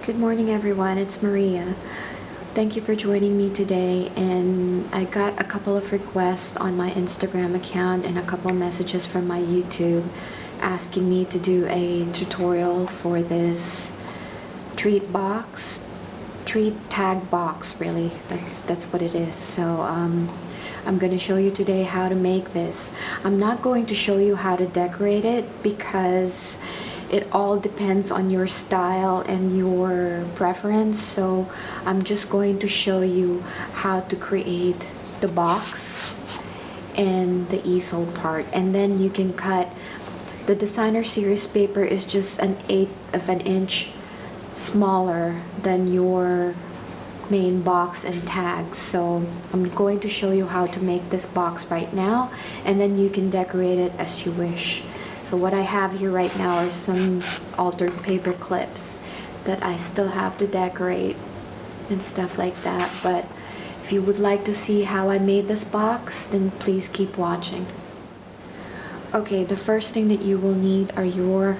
Good morning everyone, it's Maria. Thank you for joining me today, and I got a couple of requests on my Instagram account and a couple of messages from my YouTube asking me to do a tutorial for this treat tag box, really. That's what it is. So I'm going to show you today how to make this. I'm not going to show you how to decorate it because it all depends on your style and your preference. So I'm just going to show you how to create the box and the easel part, and then you can cut. The designer series paper is just 1/8 of an inch smaller than your main box and tags. So I'm going to show you how to make this box right now, and then you can decorate it as you wish. So what I have here right now are some altered paper clips that I still have to decorate and stuff like that. But if you would like to see how I made this box, then please keep watching. Okay, the first thing that you will need are your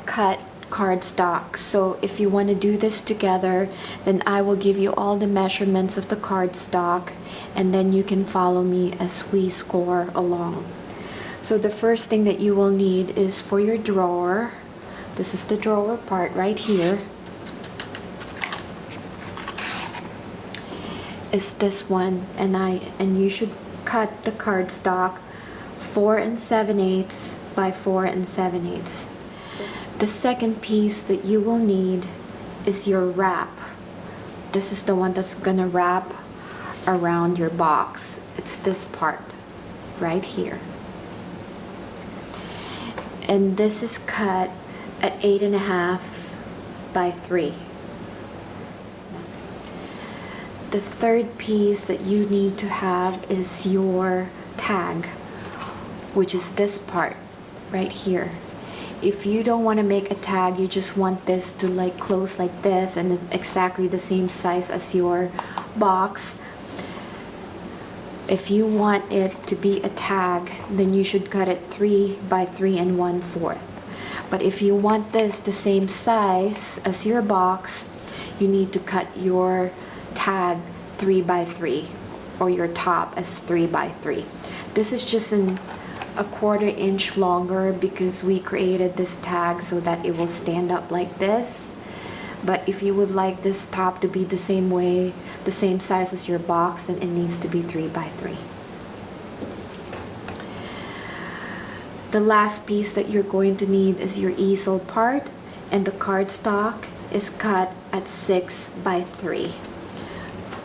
cut cardstock. So if you want to do this together, then I will give you all the measurements of the cardstock, and then you can follow me as we score along. So the first thing that you will need is for your drawer. This is the drawer part right here. Is this one, and you should cut the cardstock 4 7/8 by 4 7/8. The second piece that you will need is your wrap. This is the one that's gonna wrap around your box. It's this part right here. And this is cut at 8.5 by 3. The third piece that you need to have is your tag, which is this part right here. If you don't want to make a tag, you just want this to like close like this and exactly the same size as your box. If you want it to be a tag, then you should cut it 3 by 3 1/4. But if you want this the same size as your box, you need to cut your tag 3 by 3, or your top as 3 by 3. This is just a 1/4 inch longer because we created this tag so that it will stand up like this. But if you would like this top to be the same way, the same size as your box, then it needs to be 3 by 3. The last piece that you're going to need is your easel part, and the cardstock is cut at 6 by 3.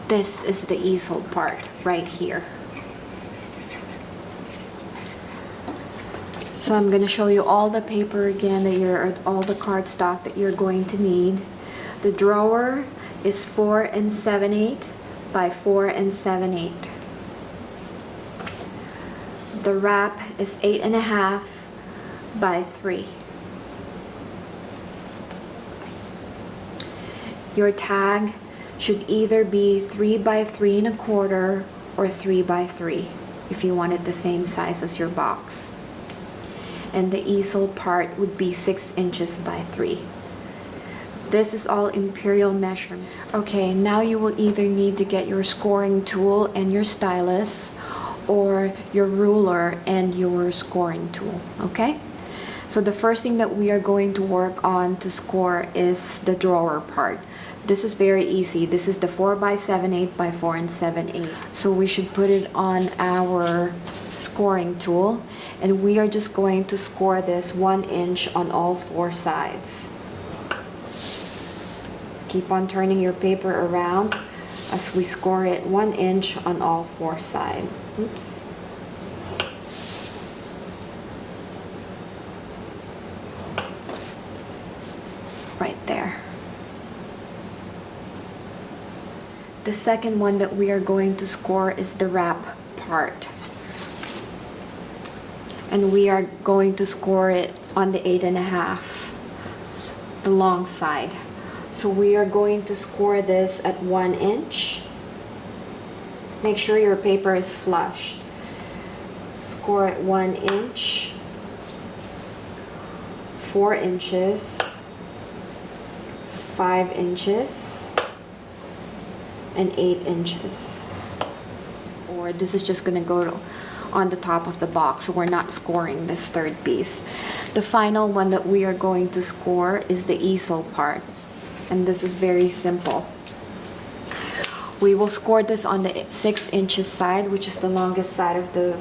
This is the easel part right here. So I'm going to show you all the paper again, all the cardstock that you're going to need. The drawer is 4 7/8 by 4 7/8. The wrap is 8.5 by 3. Your tag should either be 3 by 3 1/4 or 3 by 3 if you want it the same size as your box. And the easel part would be 6 inches by 3. This is all imperial measurement. Okay, now you will either need to get your scoring tool and your stylus, or your ruler and your scoring tool, okay? So the first thing that we are going to work on to score is the drawer part. This is very easy. This is the 4 by 7/8 by 4 7/8. So we should put it on our scoring tool, and we are just going to score this 1 inch on all 4 sides. Keep on turning your paper around as we score it 1 inch on all 4 sides. Oops. Right there. The second one that we are going to score is the wrap part. And we are going to score it on the 8.5, the long side. So we are going to score this at 1 inch. Make sure your paper is flushed. Score at 1 inch, 4 inches, 5 inches and 8 inches. Or this is just gonna go on the top of the box, so we're not scoring this third piece. The final one that we are going to score is the easel part, and this is very simple. We will score this on the 6 inches side, which is the longest side of the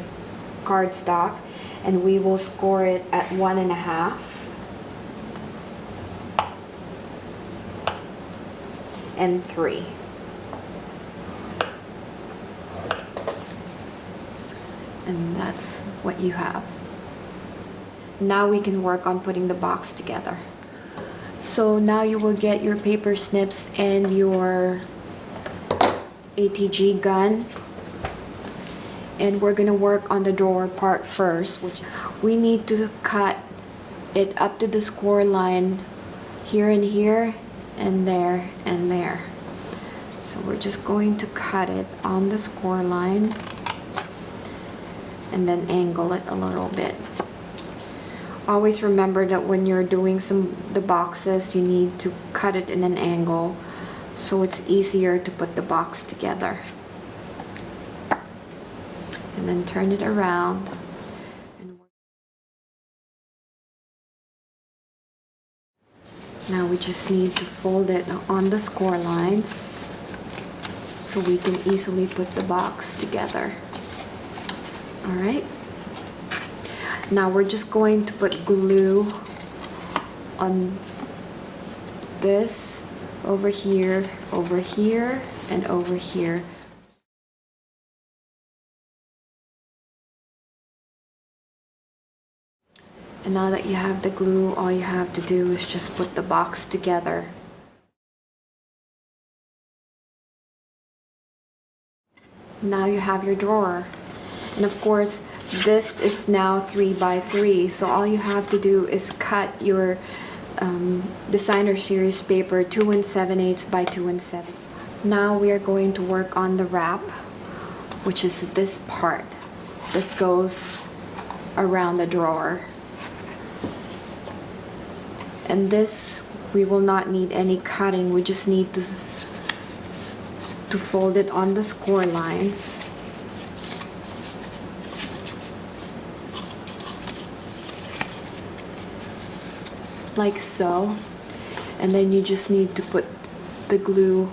cardstock, and we will score it at 1.5 and 3. And that's what you have. Now we can work on putting the box together. So now you will get your paper snips and your ATG gun, and we're gonna work on the drawer part first, which we need to cut it up to the score line here and here and there and there. So we're just going to cut it on the score line and then angle it a little bit. Always remember that when you're doing the boxes, you need to cut it in an angle so it's easier to put the box together. And then turn it around. Now we just need to fold it on the score lines so we can easily put the box together. Alright, now we're just going to put glue on this over here, and over here. And now that you have the glue, all you have to do is just put the box together. Now you have your drawer. And of course, this is now 3 by 3, so all you have to do is cut your designer series paper 2 7/8 by 2 7. Now we are going to work on the wrap, which is this part that goes around the drawer. And this, we will not need any cutting, we just need to fold it on the score lines. Like so, and then you just need to put the glue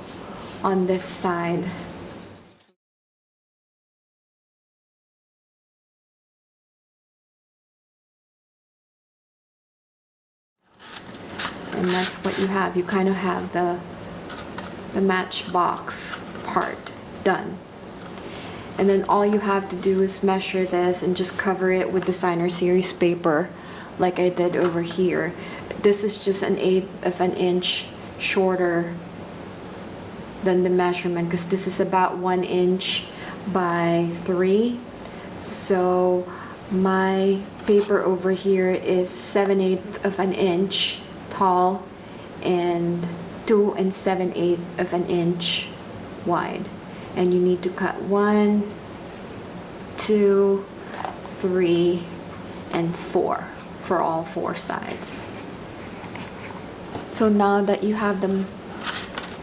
on this side. And that's what you have. You kind of have the matchbox part done. And then all you have to do is measure this and just cover it with designer series paper like I did over here. This is just 1/8 of an inch shorter than the measurement because this is about 1 inch by 3. So my paper over here is 7/8 of an inch tall and 2 7/8 of an inch wide. And you need to cut 1, 2, 3, and 4 for all 4 sides. So now that you have the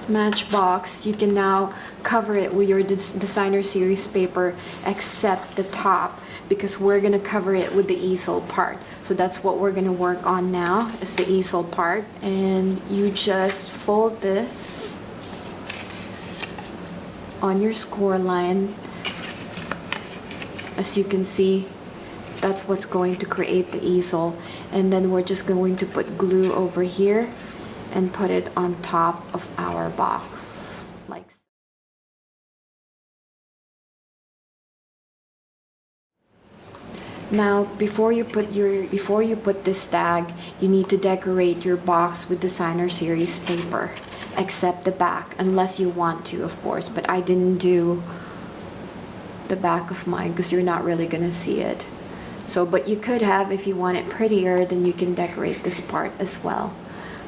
matchbox, you can now cover it with your designer series paper except the top, because we're going to cover it with the easel part. So that's what we're going to work on now, is the easel part. And you just fold this on your score line. As you can see, that's what's going to create the easel. And then we're just going to put glue over here and put it on top of our box, like so. Now, before you put this tag, you need to decorate your box with designer series paper, except the back, unless you want to, of course. But I didn't do the back of mine because you're not really gonna see it. So, but you could have, if you want it prettier, then you can decorate this part as well.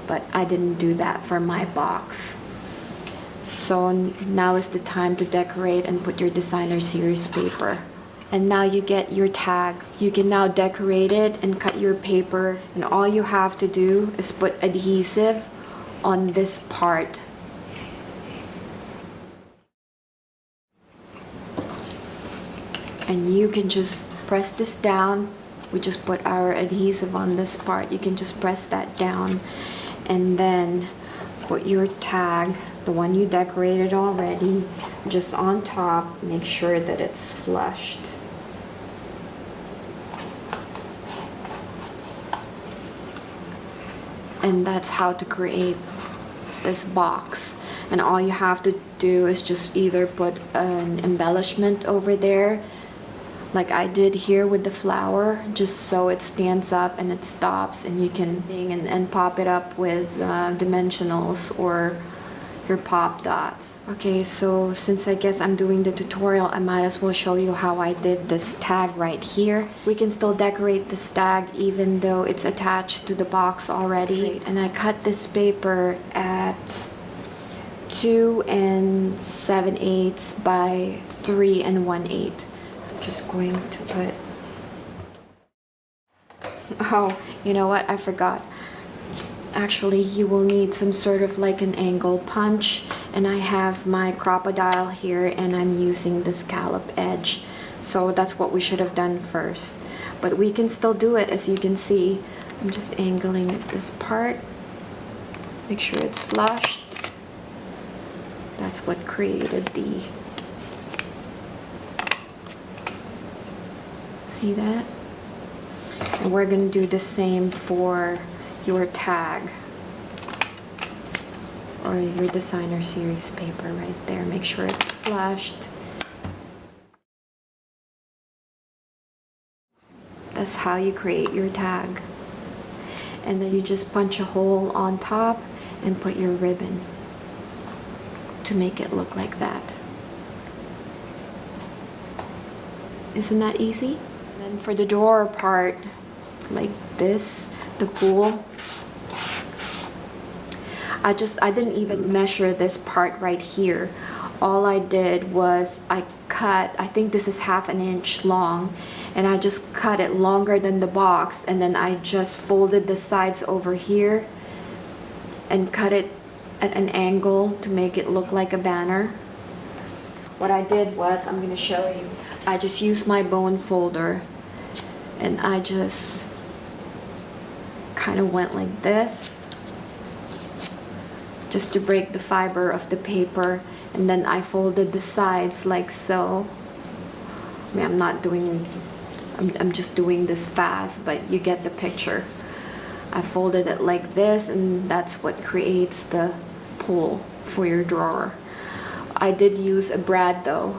But I didn't do that for my box. So now is the time to decorate and put your designer series paper. And now you get your tag. You can now decorate it and cut your paper, and all you have to do is put adhesive on this part. And you can just press this down. We just put our adhesive on this part. You can just press that down and then put your tag, the one you decorated already, just on top. Make sure that it's flushed. And that's how to create this box. And all you have to do is just either put an embellishment over there, like I did here with the flower, just so it stands up and it stops, and you can and pop it up with dimensionals or your pop dots. Okay, so since I guess I'm doing the tutorial, I might as well show you how I did this tag right here. We can still decorate this tag even though it's attached to the box already. And I cut this paper at 2 7/8 by 3 1/8. I'm just going to put, oh, you know what, I forgot. Actually, you will need some sort of like an angle punch, and I have my crocodile here and I'm using the scallop edge, so that's what we should have done first, but we can still do it. As you can see, I'm just angling at this part, make sure it's flushed. That's what created the, see that? And we're gonna do the same for your tag or your designer series paper right there. Make sure it's flushed. That's how you create your tag. And then you just punch a hole on top and put your ribbon to make it look like that. Isn't that easy? And then for the drawer part, like this, the pool, I didn't even measure this part right here. All I did was I cut, I think this is 1/2 inch long, and I just cut it longer than the box, and then I just folded the sides over here and cut it at an angle to make it look like a banner. What I did was, I'm gonna show you, I just used my bone folder and I just kind of went like this, just to break the fiber of the paper, and then I folded the sides like so. I mean, I'm just doing this fast, but you get the picture. I folded it like this, and that's what creates the pull for your drawer. I did use a brad though.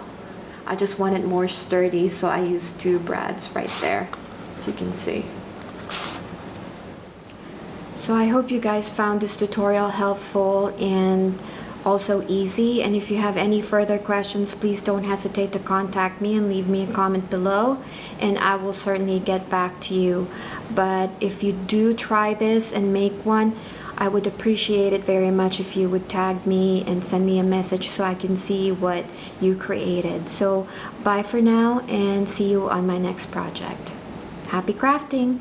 I just want it more sturdy, so I used 2 brads right there, so you can see. So I hope you guys found this tutorial helpful and also easy. And if you have any further questions, please don't hesitate to contact me and leave me a comment below, and I will certainly get back to you. But if you do try this and make one, I would appreciate it very much if you would tag me and send me a message so I can see what you created. So bye for now, and see you on my next project. Happy crafting!